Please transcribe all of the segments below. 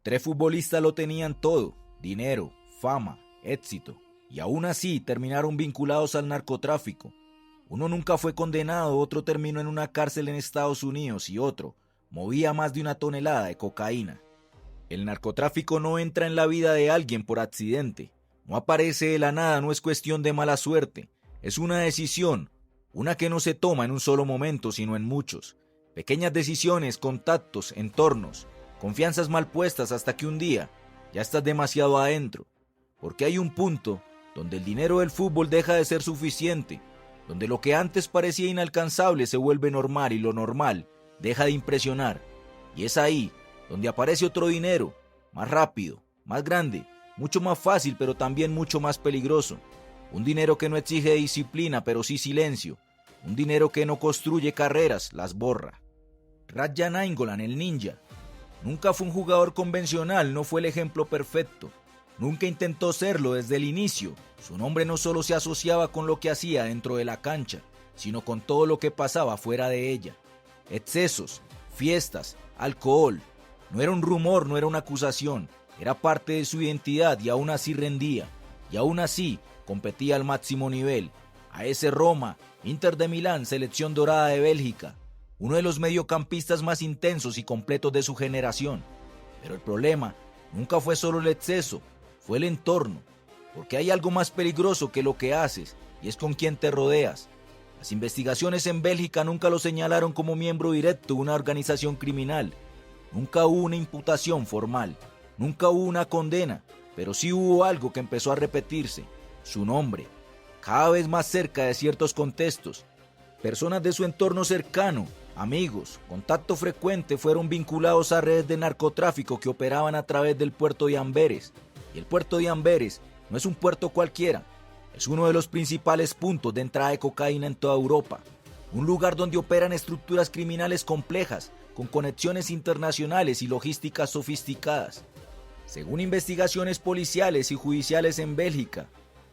tres futbolistas lo tenían todo: dinero, fama, éxito, y aún así terminaron vinculados al narcotráfico. Uno nunca fue condenado, otro terminó en una cárcel en Estados Unidos y otro movía más de 1 tonelada de cocaína. El narcotráfico no entra en la vida de alguien por accidente, no aparece de la nada, no es cuestión de mala suerte, es una decisión, una que no se toma en un solo momento sino en muchos. Pequeñas decisiones, contactos, entornos, confianzas mal puestas hasta que un día ya estás demasiado adentro, porque hay un punto donde el dinero del fútbol deja de ser suficiente, donde lo que antes parecía inalcanzable se vuelve normal y lo normal deja de impresionar, y es ahí donde aparece otro dinero, más rápido, más grande, mucho más fácil pero también mucho más peligroso, un dinero que no exige disciplina pero sí silencio, un dinero que no construye carreras, las borra. Radja Nainggolan, el ninja, nunca fue un jugador convencional, no fue el ejemplo perfecto, nunca intentó serlo desde el inicio. Su nombre no solo se asociaba con lo que hacía dentro de la cancha, sino con todo lo que pasaba fuera de ella. Excesos, fiestas, alcohol. No era un rumor, no era una acusación, era parte de su identidad y aún así rendía. Y aún así competía al máximo nivel. A ese Roma, Inter de Milán, selección dorada de Bélgica. Uno de los mediocampistas más intensos y completos de su generación. Pero el problema nunca fue solo el exceso, fue el entorno. Porque hay algo más peligroso que lo que haces, y es con quién te rodeas. Las investigaciones en Bélgica nunca lo señalaron como miembro directo de una organización criminal. Nunca hubo una imputación formal, nunca hubo una condena, pero sí hubo algo que empezó a repetirse: su nombre, cada vez más cerca de ciertos contextos. Personas de su entorno cercano, amigos, contacto frecuente fueron vinculados a redes de narcotráfico que operaban a través del puerto de Amberes. Y el puerto de Amberes no es un puerto cualquiera, es uno de los principales puntos de entrada de cocaína en toda Europa. Un lugar donde operan estructuras criminales complejas, con conexiones internacionales y logísticas sofisticadas. Según investigaciones policiales y judiciales en Bélgica,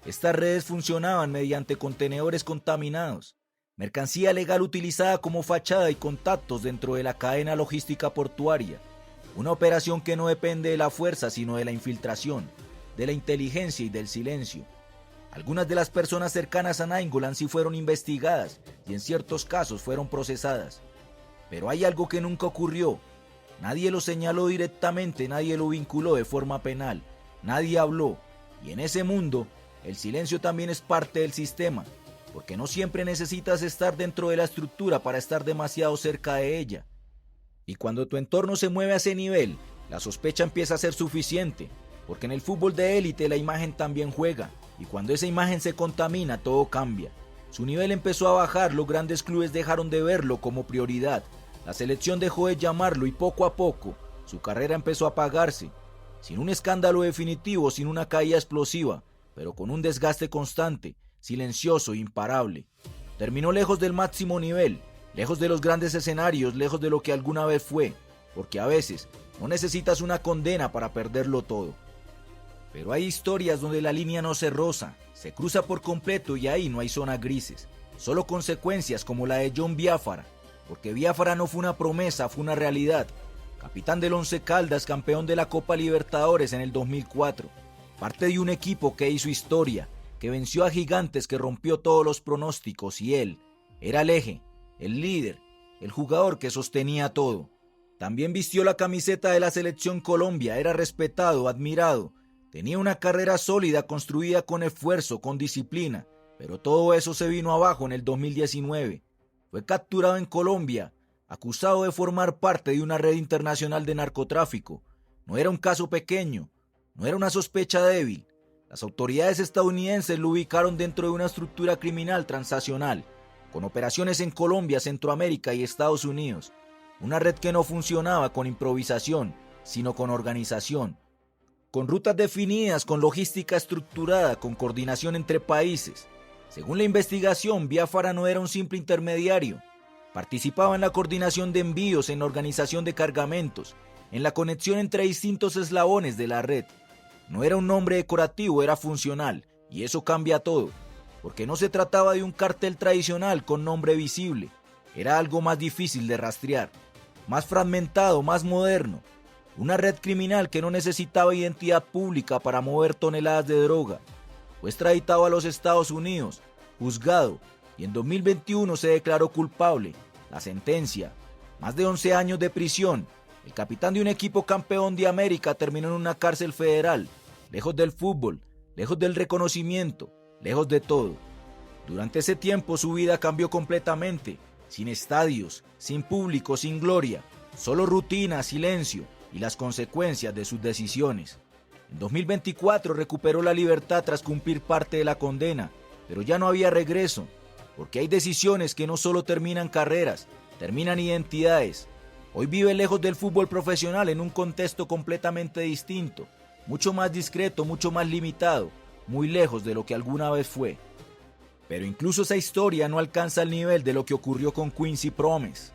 estas redes funcionaban mediante contenedores contaminados, mercancía legal utilizada como fachada y contactos dentro de la cadena logística portuaria. Una operación que no depende de la fuerza sino de la infiltración, de la inteligencia y del silencio. Algunas de las personas cercanas a Nainggolan sí fueron investigadas y en ciertos casos fueron procesadas. Pero hay algo que nunca ocurrió. Nadie lo señaló directamente, nadie lo vinculó de forma penal, nadie habló. Y en ese mundo, el silencio también es parte del sistema, porque no siempre necesitas estar dentro de la estructura para estar demasiado cerca de ella. Y cuando tu entorno se mueve a ese nivel, la sospecha empieza a ser suficiente, porque en el fútbol de élite la imagen también juega, y cuando esa imagen se contamina, todo cambia. Su nivel empezó a bajar, los grandes clubes dejaron de verlo como prioridad, la selección dejó de llamarlo y poco a poco, su carrera empezó a apagarse, sin un escándalo definitivo, sin una caída explosiva, pero con un desgaste constante, silencioso e imparable. Terminó lejos del máximo nivel, lejos de los grandes escenarios, lejos de lo que alguna vez fue, porque a veces no necesitas una condena para perderlo todo. Pero hay historias donde la línea no se roza, se cruza por completo y ahí no hay zonas grises, solo consecuencias como la de John Biafara, porque Biafara no fue una promesa, fue una realidad. Capitán del Once Caldas, campeón de la Copa Libertadores en el 2004, parte de un equipo que hizo historia, que venció a gigantes, que rompió todos los pronósticos, y él era el eje, el líder, el jugador que sostenía todo. También vistió la camiseta de la selección Colombia, era respetado, admirado, tenía una carrera sólida construida con esfuerzo, con disciplina, pero todo eso se vino abajo en el 2019. Fue capturado en Colombia, acusado de formar parte de una red internacional de narcotráfico. No era un caso pequeño, no era una sospecha débil. Las autoridades estadounidenses lo ubicaron dentro de una estructura criminal transnacional, con operaciones en Colombia, Centroamérica y Estados Unidos. Una red que no funcionaba con improvisación, sino con organización, con rutas definidas, con logística estructurada, con coordinación entre países. Según la investigación, Biafara no era un simple intermediario. Participaba en la coordinación de envíos, en la organización de cargamentos, en la conexión entre distintos eslabones de la red. No era un nombre decorativo, era funcional, y eso cambia todo, porque no se trataba de un cartel tradicional con nombre visible, era algo más difícil de rastrear, más fragmentado, más moderno. Una red criminal que no necesitaba identidad pública para mover toneladas de droga. Fue extraditado a los Estados Unidos, juzgado, y en 2021 se declaró culpable. La sentencia: más de 11 años de prisión. El capitán de un equipo campeón de América terminó en una cárcel federal, lejos del fútbol, lejos del reconocimiento, lejos de todo. Durante ese tiempo su vida cambió completamente, sin estadios, sin público, sin gloria, solo rutina, silencio y las consecuencias de sus decisiones. En 2024 recuperó la libertad tras cumplir parte de la condena, pero ya no había regreso, porque hay decisiones que no solo terminan carreras, terminan identidades. Hoy vive lejos del fútbol profesional en un contexto completamente distinto, mucho más discreto, mucho más limitado, muy lejos de lo que alguna vez fue. Pero incluso esa historia no alcanza el nivel de lo que ocurrió con Quincy Promes,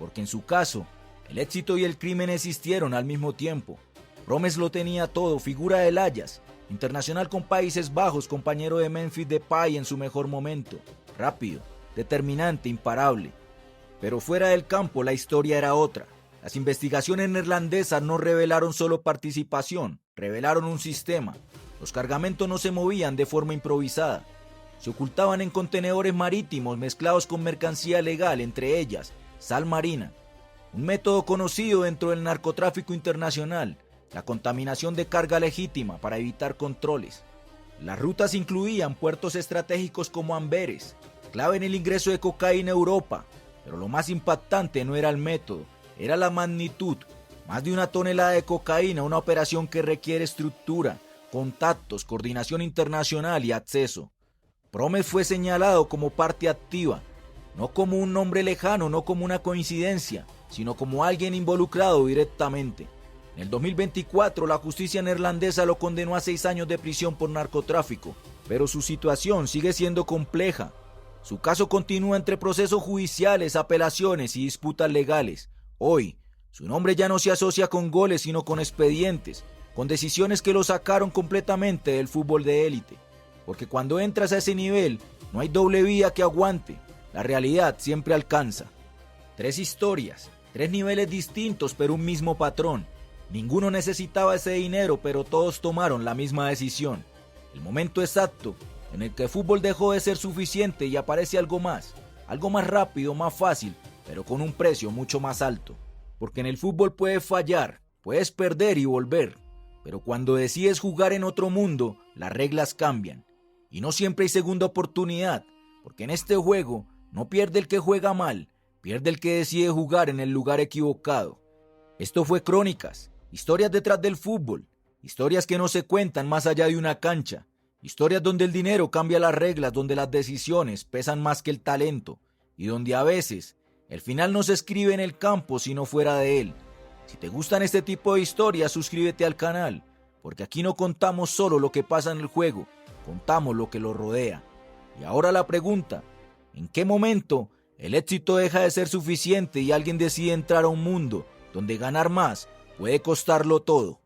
porque en su caso, el éxito y el crimen existieron al mismo tiempo. Promes lo tenía todo, figura del Ajax, internacional con Países Bajos, compañero de Memphis Depay en su mejor momento, rápido, determinante, imparable. Pero fuera del campo la historia era otra. Las investigaciones neerlandesas no revelaron solo participación, revelaron un sistema. Los cargamentos no se movían de forma improvisada. Se ocultaban en contenedores marítimos mezclados con mercancía legal, entre ellas sal marina. Un método conocido dentro del narcotráfico internacional, la contaminación de carga legítima para evitar controles. Las rutas incluían puertos estratégicos como Amberes, clave en el ingreso de cocaína a Europa. Pero lo más impactante no era el método, era la magnitud. Más de 1 tonelada de cocaína, una operación que requiere estructura, contactos, coordinación internacional y acceso. Promes fue señalado como parte activa, no como un nombre lejano, no como una coincidencia, sino como alguien involucrado directamente. En el 2024 la justicia neerlandesa lo condenó a 6 años de prisión por narcotráfico, pero su situación sigue siendo compleja. Su caso continúa entre procesos judiciales, apelaciones y disputas legales. Hoy, su nombre ya no se asocia con goles, sino con expedientes, con decisiones que lo sacaron completamente del fútbol de élite. Porque cuando entras a ese nivel, no hay doble vía que aguante. La realidad siempre alcanza. 3 historias, 3 niveles distintos, pero un mismo patrón. Ninguno necesitaba ese dinero, pero todos tomaron la misma decisión. El momento exacto en el que el fútbol dejó de ser suficiente y aparece algo más rápido, más fácil, pero con un precio mucho más alto. Porque en el fútbol puedes fallar, puedes perder y volver, pero cuando decides jugar en otro mundo, las reglas cambian. Y no siempre hay segunda oportunidad, porque en este juego no pierde el que juega mal, pierde el que decide jugar en el lugar equivocado. Esto fue Crónicas, historias detrás del fútbol, historias que no se cuentan más allá de una cancha. Historias donde el dinero cambia las reglas, donde las decisiones pesan más que el talento y donde a veces el final no se escribe en el campo sino fuera de él. Si te gustan este tipo de historias, suscríbete al canal, porque aquí no contamos solo lo que pasa en el juego, contamos lo que lo rodea. Y ahora la pregunta: ¿en qué momento el éxito deja de ser suficiente y alguien decide entrar a un mundo donde ganar más puede costarlo todo?